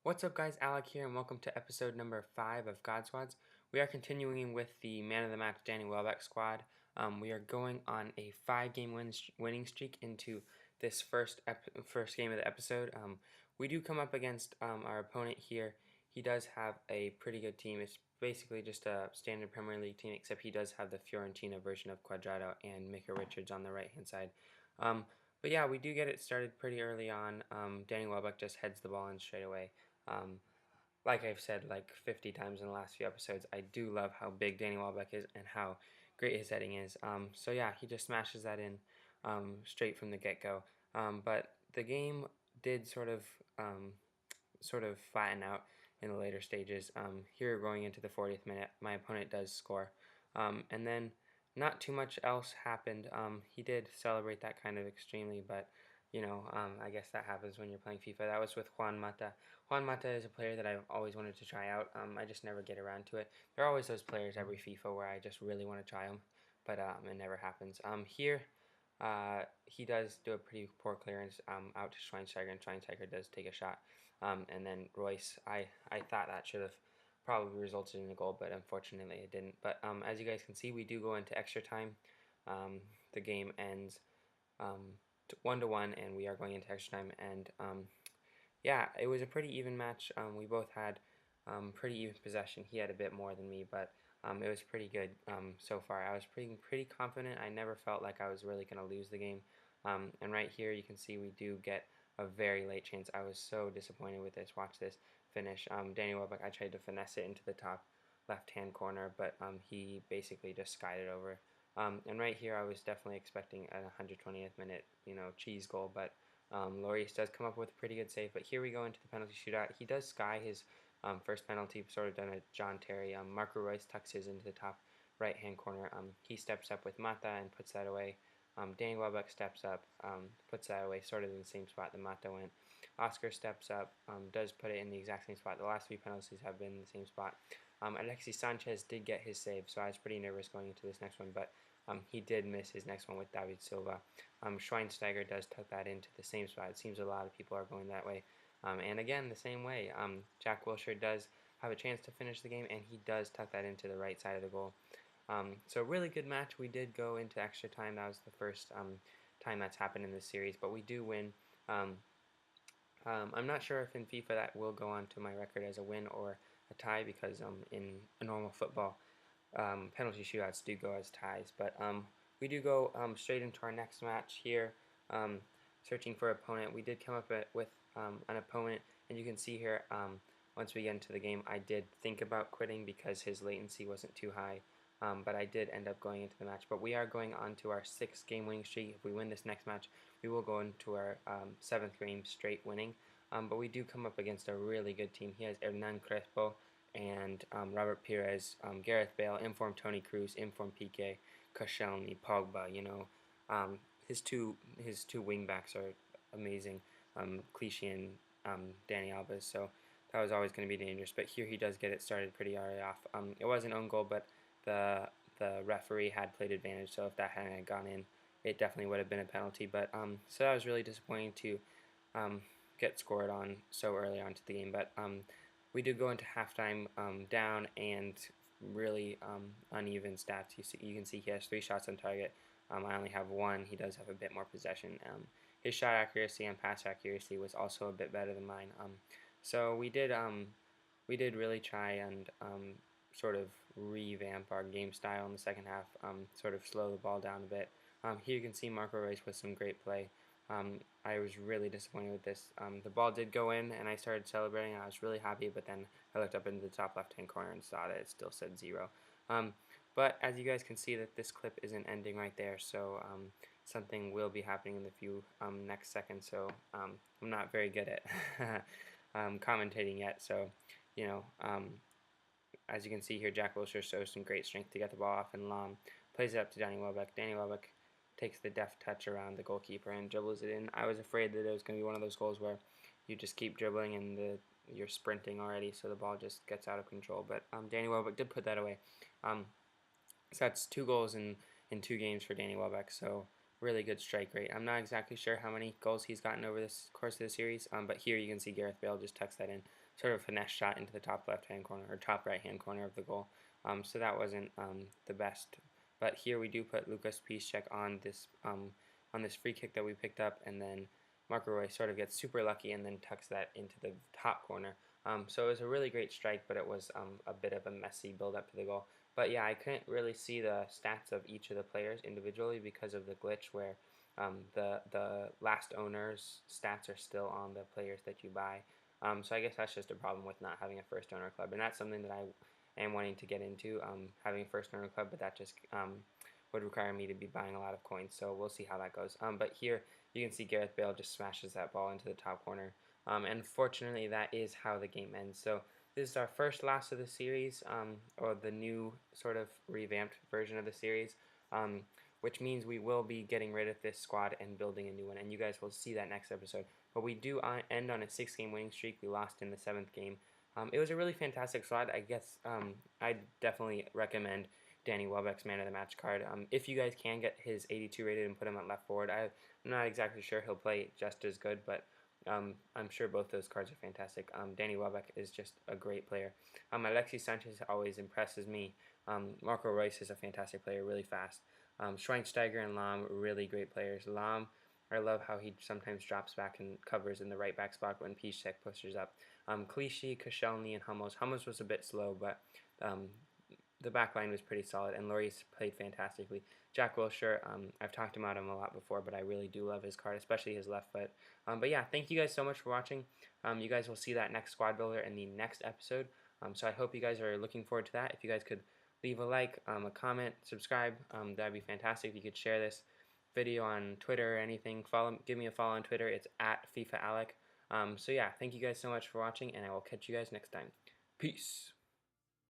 What's up, guys? Alec here, and welcome to episode number 5 of God Squads. We are continuing with the man of the match, Danny Welbeck squad. We are going on a 5-game winning streak into this first game of the episode. We do come up against our opponent here. He does have a pretty good team. It's basically just a standard Premier League team, except he does have the Fiorentina version of Cuadrado and Micah Richards on the right-hand side. But yeah, we do get it started pretty early on. Danny Welbeck just heads the ball in straight away. Um, like I've said like 50 times in the last few episodes, I do love how big Danny Welbeck is and how great his heading is. So yeah, he just smashes that in straight from the get-go. But the game did sort of flatten out in the later stages. Here going into the 40th minute, my opponent does score. And then not too much else happened. He did celebrate that kind of extremely, but I guess that happens when you're playing FIFA. That was with Juan Mata. Juan Mata is a player that I've always wanted to try out. I just never get around to it. There are always those players every FIFA where I just really want to try them, but it never happens. Here, he does do a pretty poor clearance out to Schweinsteiger, and Schweinsteiger does take a shot. And then Royce, I thought that should have probably resulted in a goal, but unfortunately it didn't. But as you guys can see, we do go into extra time. The game ends 1-1, and we are going into extra time. And yeah, it was a pretty even match. We both had pretty even possession. He had a bit more than me, but it was pretty good so far. I was pretty confident. I never felt like I was really going to lose the game. And right here, you can see we do get a very late chance. I was so disappointed with this. Watch this finish. Danny Welbeck, I tried to finesse it into the top left-hand corner, but he basically just skied it over. And right here, I was definitely expecting a 120th minute, cheese goal, but Lloris does come up with a pretty good save. But here we go into the penalty shootout. He does sky his first penalty, sort of done a John Terry. Marco Royce tucks his into the top right-hand corner. He steps up with Mata and puts that away. Danny Welbeck steps up, puts that away, sort of in the same spot that Mata went. Oscar steps up, does put it in the exact same spot. The last 3 penalties have been in the same spot. Alexis Sanchez did get his save, so I was pretty nervous going into this next one, but he did miss his next one with David Silva. Schweinsteiger does tuck that into the same spot. It seems a lot of people are going that way. And again, the same way. Jack Wilshere does have a chance to finish the game, and he does tuck that into the right side of the goal. So really good match. We did go into extra time. That was the first time that's happened in this series, but we do win. I'm not sure if in FIFA that will go on to my record as a win or a tie, because in a normal football, penalty shootouts do go as ties. But we do go straight into our next match here, searching for an opponent. We did come up with an opponent, and you can see here, once we get into the game, I did think about quitting because his latency wasn't too high. But I did end up going into the match. But we are going on to our 6th game winning streak. If we win this next match, we will go into our 7th game straight winning. But we do come up against a really good team. He has Hernan Crespo and Robert Pires, Gareth Bale, informed Tony Cruz, informed Piqué, Koscielny, Pogba. His two wingbacks are amazing, Clichy and Danny Alves. So that was always going to be dangerous. But here he does get it started pretty early off. It was an own goal, but the referee had played advantage. So if that hadn't gone in, it definitely would have been a penalty. But so that was really disappointing to get scored on so early on to the game. But we did go into halftime down, and really uneven stats. You can see he has 3 shots on target. I only have 1. He does have a bit more possession. His shot accuracy and pass accuracy was also a bit better than mine. So we did really try and sort of revamp our game style in the second half, sort of slow the ball down a bit. Here you can see Marco Reus with some great play. I was really disappointed with this. The ball did go in, and I started celebrating. I was really happy, but then I looked up into the top left-hand corner and saw that it still said 0. But as you guys can see, that this clip isn't ending right there, so something will be happening in the few next seconds. So I'm not very good at commentating yet. So as you can see here, Jack Wilshere shows some great strength to get the ball off, and Lam plays it up to Danny Welbeck. Danny Welbeck takes the deft touch around the goalkeeper and dribbles it in. I was afraid that it was going to be one of those goals where you just keep dribbling and you're sprinting already, so the ball just gets out of control. But Danny Welbeck did put that away. So that's 2 goals in 2 games for Danny Welbeck. So really good strike rate. I'm not exactly sure how many goals he's gotten over this course of the series, but here you can see Gareth Bale just tucks that in, sort of finesse shot into the top left-hand corner or top right-hand corner of the goal. So that wasn't the best. But here we do put Lucas Piszczek on this free kick that we picked up, and then Marco Reus sort of gets super lucky and then tucks that into the top corner. So it was a really great strike, but it was a bit of a messy build up to the goal. But yeah, I couldn't really see the stats of each of the players individually because of the glitch where the last owner's stats are still on the players that you buy. So I guess that's just a problem with not having a first owner club, and that's something that I am wanting to get into, having a first owner club, but that just would require me to be buying a lot of coins. So we'll see how that goes. But here you can see Gareth Bale just smashes that ball into the top corner. And fortunately, that is how the game ends. So this is our first loss of the series, or the new sort of revamped version of the series, which means we will be getting rid of this squad and building a new one. And you guys will see that next episode. But we do end on a 6-game winning streak. We lost in the 7th game. It was a really fantastic squad. I guess I'd definitely recommend Danny Welbeck's Man of the Match card. If you guys can get his 82 rated and put him at left forward, I'm not exactly sure he'll play just as good, but I'm sure both those cards are fantastic. Danny Welbeck is just a great player. Alexis Sanchez always impresses me. Marco Reus is a fantastic player, really fast. Schweinsteiger and Lahm, really great players. Lahm, I love how he sometimes drops back and covers in the right back spot when Piszczek pushes up. Clichy, Koscielny, and Hummels. Hummels was a bit slow, but the back line was pretty solid, and Lloris played fantastically. Jack Wilshere, I've talked about him a lot before, but I really do love his card, especially his left foot. But yeah, thank you guys so much for watching. You guys will see that next squad builder in the next episode. So I hope you guys are looking forward to that. If you guys could leave a like, a comment, subscribe, that'd be fantastic. If you could share this video on Twitter or anything, give me a follow on Twitter. It's at FIFAAlec. So yeah, thank you guys so much for watching, and I will catch you guys next time. Peace.